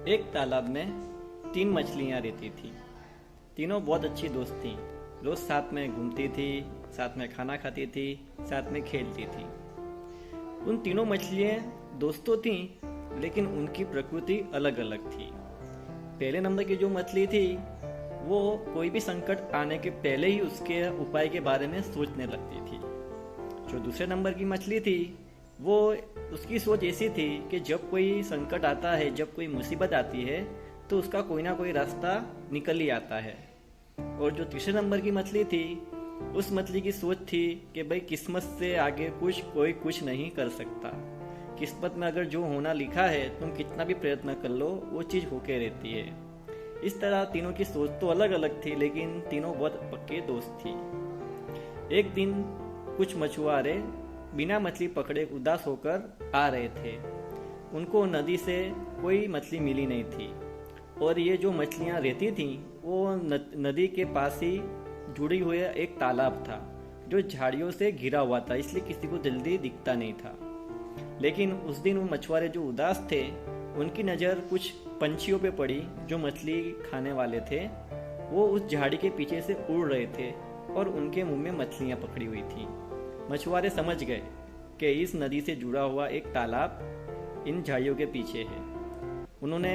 एक तालाब में 3 मछलियां रहती थी। तीनों बहुत अच्छी दोस्त थीं। रोज साथ में घूमती थी, साथ में खाना खाती थी, साथ में खेलती थी। उन तीनों मछलियां दोस्तों थीं, लेकिन उनकी प्रकृति अलग अलग थी। पहले नंबर की जो मछली थी वो कोई भी संकट आने के पहले ही उसके उपाय के बारे में सोचने लगती थी। जो दूसरे नंबर की मछली थी वो उसकी सोच ऐसी थी कि जब कोई संकट आता है, जब कोई मुसीबत आती है तो उसका कोई ना कोई रास्ता निकल ही आता है। और जो तीसरे नंबर की मछली थी उस मछली की सोच थी कि भाई किस्मत से आगे कोई कुछ नहीं कर सकता। किस्मत में अगर जो होना लिखा है तुम कितना भी प्रयत्न कर लो वो चीज़ होके रहती है। इस तरह तीनों की सोच तो अलग अलग थी, लेकिन तीनों बहुत पक्के दोस्त थी। एक दिन कुछ मछुआरे बिना मछली पकड़े उदास होकर आ रहे थे। उनको नदी से कोई मछली मिली नहीं थी और ये जो मछलियाँ रहती थीं वो नदी के पास ही जुड़ी हुई एक तालाब था जो झाड़ियों से घिरा हुआ था, इसलिए किसी को जल्दी दिखता नहीं था। लेकिन उस दिन वो मछुआरे जो उदास थे उनकी नज़र कुछ पंछियों पे पड़ी जो मछली खाने वाले थे। वो उस झाड़ी के पीछे से उड़ रहे थे और उनके मुंह में मछलियाँ पकड़ी हुई थीं। मछुआरे समझ गए कि इस नदी से जुड़ा हुआ एक तालाब इन झाड़ियों के पीछे है। उन्होंने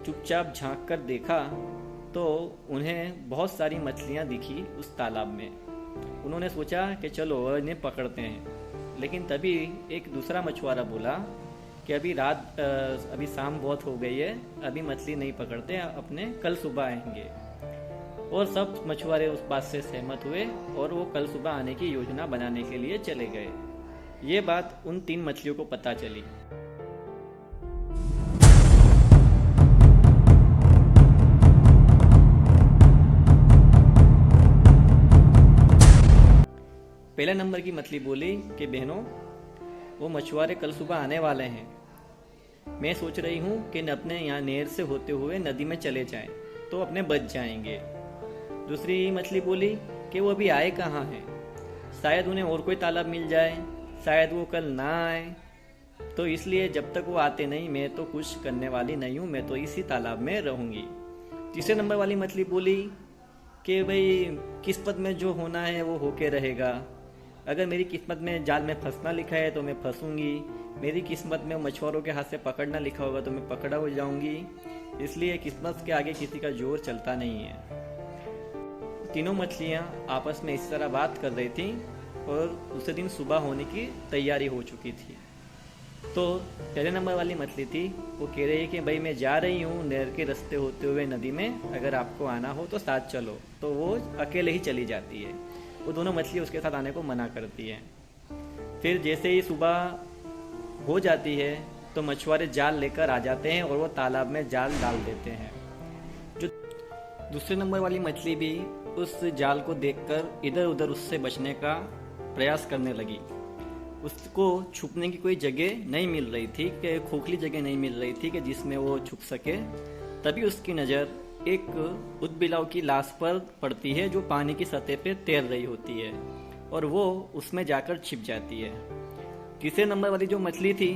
चुपचाप झांक कर देखा तो उन्हें बहुत सारी मछलियाँ दिखी उस तालाब में। उन्होंने सोचा कि चलो इन्हें पकड़ते हैं। लेकिन तभी एक दूसरा मछुआरा बोला कि अभी शाम बहुत हो गई है, अभी मछली नहीं पकड़ते, अपने कल सुबह आएंगे। और सब मछुआरे उस बात से सहमत हुए और वो कल सुबह आने की योजना बनाने के लिए चले गए। ये बात उन 3 मछलियों को पता चली। पहले नंबर की मछली बोली कि बहनों, वो मछुआरे कल सुबह आने वाले हैं। मैं सोच रही हूँ कि अपने यहाँ नहर से होते हुए नदी में चले जाएं तो अपने बच जाएंगे। दूसरी मछली बोली कि वो अभी आए कहाँ हैं, शायद उन्हें और कोई तालाब मिल जाए, शायद वो कल ना आए, तो इसलिए जब तक वो आते नहीं मैं तो कुछ करने वाली नहीं हूँ, मैं तो इसी तालाब में रहूँगी। तीसरे नंबर वाली मछली बोली कि भाई किस्मत में जो होना है वो होके रहेगा। अगर मेरी किस्मत में जाल में फंसना लिखा है तो मैं फंसूंगी, मेरी किस्मत में मछुआरों के हाथ से पकड़ना लिखा होगा तो मैं पकड़ा हो जाऊंगी, इसलिए किस्मत के आगे किसी का जोर चलता नहीं है। तीनों मछलियाँ आपस में इस तरह बात कर रही थीं और उसे दिन सुबह होने की तैयारी हो चुकी थी। तो पहले नंबर वाली मछली थी वो कह रही है कि भाई मैं जा रही हूँ नहर के रास्ते होते हुए नदी में, अगर आपको आना हो तो साथ चलो। तो वो अकेले ही चली जाती है। वो दोनों मछली उसके साथ आने को मना करती है। फिर जैसे ही सुबह हो जाती है तो मछुआरे जाल लेकर आ जाते हैं और वो तालाब में जाल डाल देते हैं। जो दूसरे नंबर वाली मछली भी उस जाल को देखकर इधर उधर उससे बचने का प्रयास करने लगी। उसको छुपने की कोई जगह नहीं मिल रही थी, कि खोखली जगह नहीं मिल रही थी कि जिसमें वो छुप सके। तभी उसकी नज़र एक ऊदबिलाव की लाश पर पड़ती है जो पानी की सतह पे तैर रही होती है और वो उसमें जाकर छिप जाती है। तीसरे नंबर वाली जो मछली थी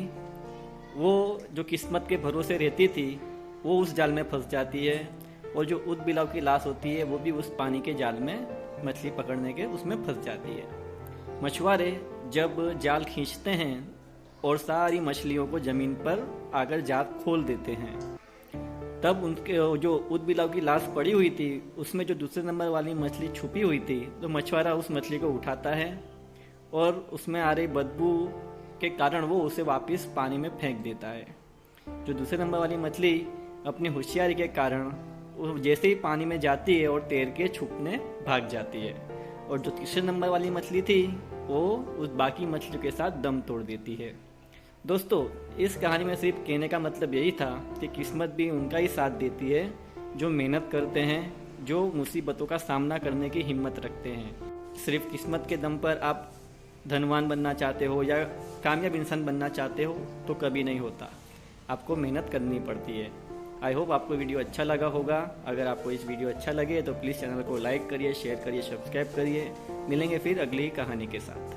वो जो किस्मत के भरोसे रहती थी वो उस जाल में फंस जाती है और जो ऊदबिलाव की लाश होती है वो भी उस पानी के जाल में मछली पकड़ने के उसमें फंस जाती है। मछुआरे जब जाल खींचते हैं और सारी मछलियों को ज़मीन पर आकर जाल खोल देते हैं, तब उनके जो ऊदबिलाव की लाश पड़ी हुई थी उसमें जो दूसरे नंबर वाली मछली छुपी हुई थी, तो मछुआरा उस मछली को उठाता है और उसमें आ रही बदबू के कारण वो उसे वापस पानी में फेंक देता है। जो दूसरे नंबर वाली मछली अपनी होशियारी के कारण जैसे ही पानी में जाती है और तैर के छुपने भाग जाती है, और जो तीसरे नंबर वाली मछली थी वो उस बाकी मछलियों के साथ दम तोड़ देती है। दोस्तों, इस कहानी में सिर्फ कहने का मतलब यही था कि किस्मत भी उनका ही साथ देती है जो मेहनत करते हैं, जो मुसीबतों का सामना करने की हिम्मत रखते हैं। सिर्फ किस्मत के दम पर आप धनवान बनना चाहते हो या कामयाब इंसान बनना चाहते हो तो कभी नहीं होता, आपको मेहनत करनी पड़ती है। आई होप आपको वीडियो अच्छा लगा होगा। अगर आपको इस वीडियो अच्छा लगे तो प्लीज़ चैनल को लाइक करिए, शेयर करिए, सब्सक्राइब करिए। मिलेंगे फिर अगली कहानी के साथ।